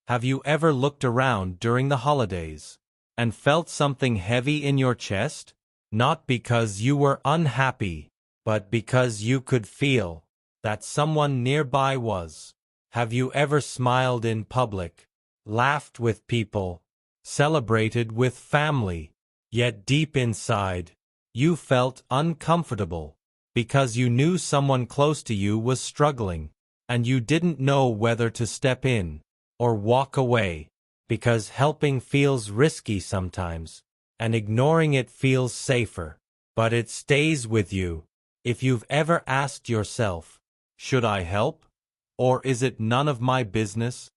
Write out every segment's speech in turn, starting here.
Have you ever looked around during the holidays and felt something heavy in your chest? Not because you were unhappy, but because you could feel that someone nearby was. Have you ever smiled in public, laughed with people, celebrated with family, yet deep inside, you felt uncomfortable because you knew someone close to you was struggling, and you didn't know whether to step in or walk away, because helping feels risky sometimes, and ignoring it feels safer, but it stays with you. If you've ever asked yourself, should I help? Or is it none of my business?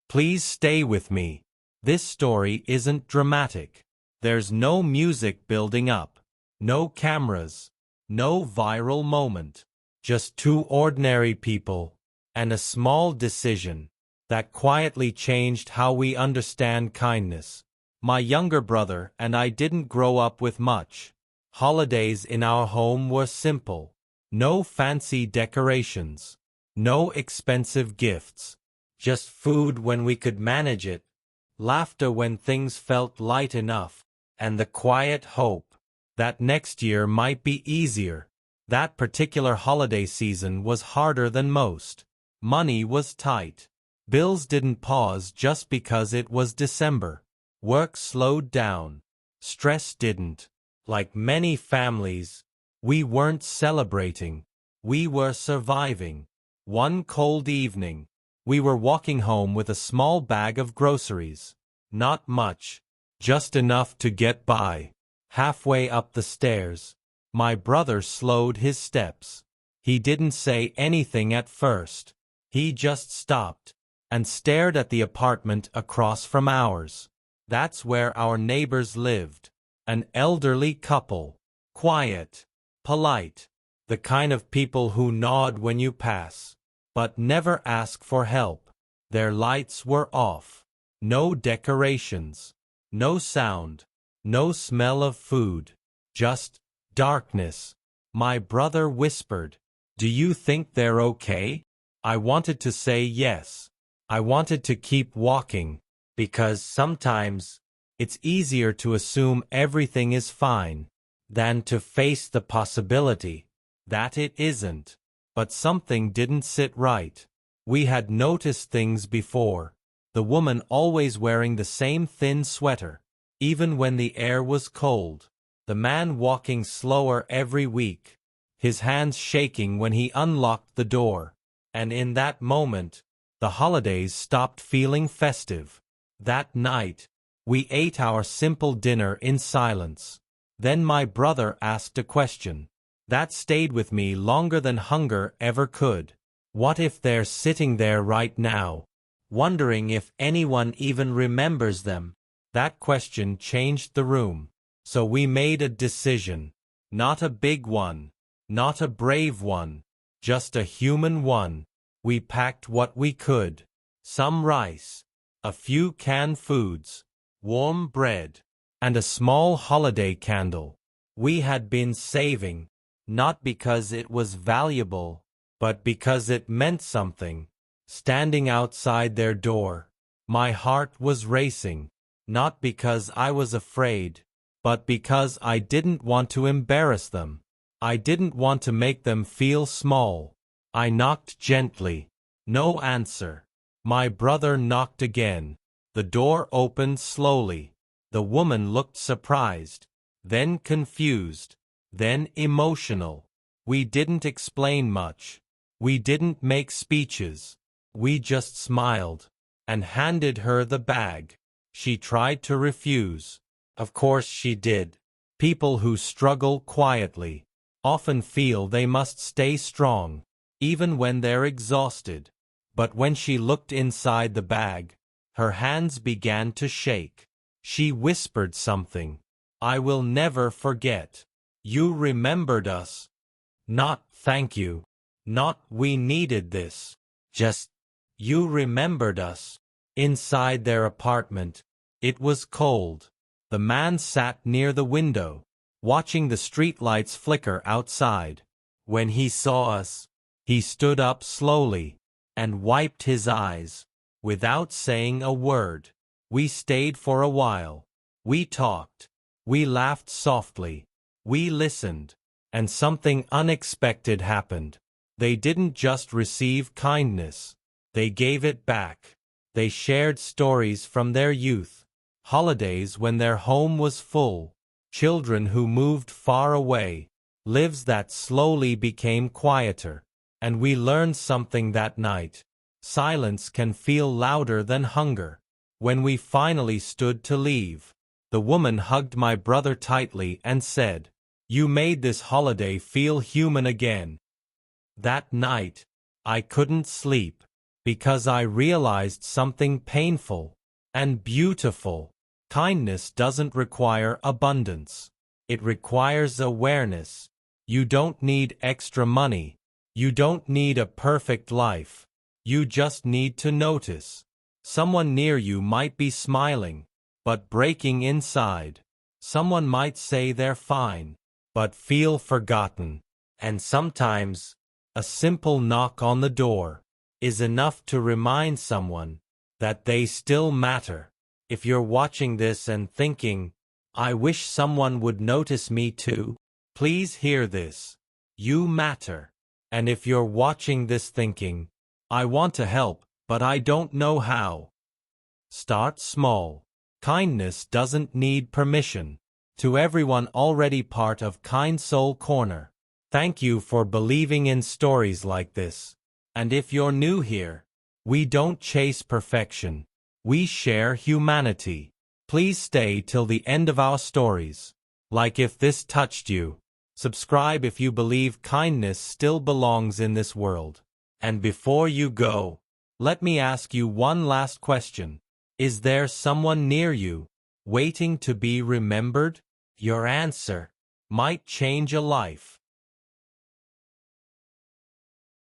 Please stay with me. This story isn't dramatic. There's no music building up, no cameras, no viral moment, just two ordinary people and a small decision that quietly changed how we understand kindness. My younger brother and I didn't grow up with much. Holidays in our home were simple. No fancy decorations, no expensive gifts, just food when we could manage it, laughter when things felt light enough, and the quiet hope that next year might be easier. That particular holiday season was harder than most. Money was tight. Bills didn't pause just because it was December. Work slowed down. Stress didn't. Like many families, we weren't celebrating. We were surviving. One cold evening, we were walking home with a small bag of groceries. Not much, just enough to get by. Halfway up the stairs, my brother slowed his steps. He didn't say anything at first. He just stopped and stared at the apartment across from ours. That's where our neighbors lived. An elderly couple. Quiet, polite, the kind of people who nod when you pass, but never ask for help. Their lights were off. No decorations. No sound. No smell of food. Just darkness. My brother whispered, "Do you think they're okay?" I wanted to say yes. I wanted to keep walking, because sometimes it's easier to assume everything is fine than to face the possibility that it isn't. But something didn't sit right. We had noticed things before. The woman always wearing the same thin sweater, even when the air was cold. The man walking slower every week, his hands shaking when he unlocked the door. And in that moment, the holidays stopped feeling festive. That night, we ate our simple dinner in silence. Then my brother asked a question that stayed with me longer than hunger ever could. What if they're sitting there right now, wondering if anyone even remembers them? That question changed the room. So we made a decision. Not a big one, not a brave one, just a human one. We packed what we could. Some rice, a few canned foods, warm bread, and a small holiday candle. We had been saving, not because it was valuable, but because it meant something. Standing outside their door, my heart was racing, not because I was afraid, but because I didn't want to embarrass them. I didn't want to make them feel small. I knocked gently. No answer. My brother knocked again. The door opened slowly. The woman looked surprised, then confused, then emotional. We didn't explain much. We didn't make speeches. We just smiled and handed her the bag. She tried to refuse. Of course she did. People who struggle quietly often feel they must stay strong, even when they're exhausted. But when she looked inside the bag, her hands began to shake. She whispered something I will never forget. You remembered us. Not thank you. Not we needed this. Just you remembered us. Inside their apartment, it was cold. The man sat near the window, watching the streetlights flicker outside. When he saw us, he stood up slowly and wiped his eyes. without saying a word. We stayed for a while. We talked. We laughed softly. We listened. And something unexpected happened. They didn't just receive kindness. They gave it back. They shared stories from their youth. Holidays when their home was full. Children who moved far away. Lives that slowly became quieter. And we learned something that night. Silence can feel louder than hunger. When we finally stood to leave, the woman hugged my brother tightly and said, "You made this holiday feel human again." That night, I couldn't sleep, because I realized something painful and beautiful. Kindness doesn't require abundance. It requires awareness. You don't need extra money. You don't need a perfect life. You just need to notice. Someone near you might be smiling, but breaking inside. Someone might say they're fine, but feel forgotten. And sometimes, a simple knock on the door is enough to remind someone that they still matter. If you're watching this and thinking, "I wish someone would notice me too," please hear this. You matter. And if you're watching this thinking, "I want to help, but I don't know how," start small. Kindness doesn't need permission. To everyone already part of Kind Soul Corner, thank you for believing in stories like this. And if you're new here, we don't chase perfection. We share humanity. Please stay till the end of our stories. Like if this touched you. Subscribe if you believe kindness still belongs in this world. And before you go, let me ask you one last question. Is there someone near you, waiting to be remembered? Your answer might change a life.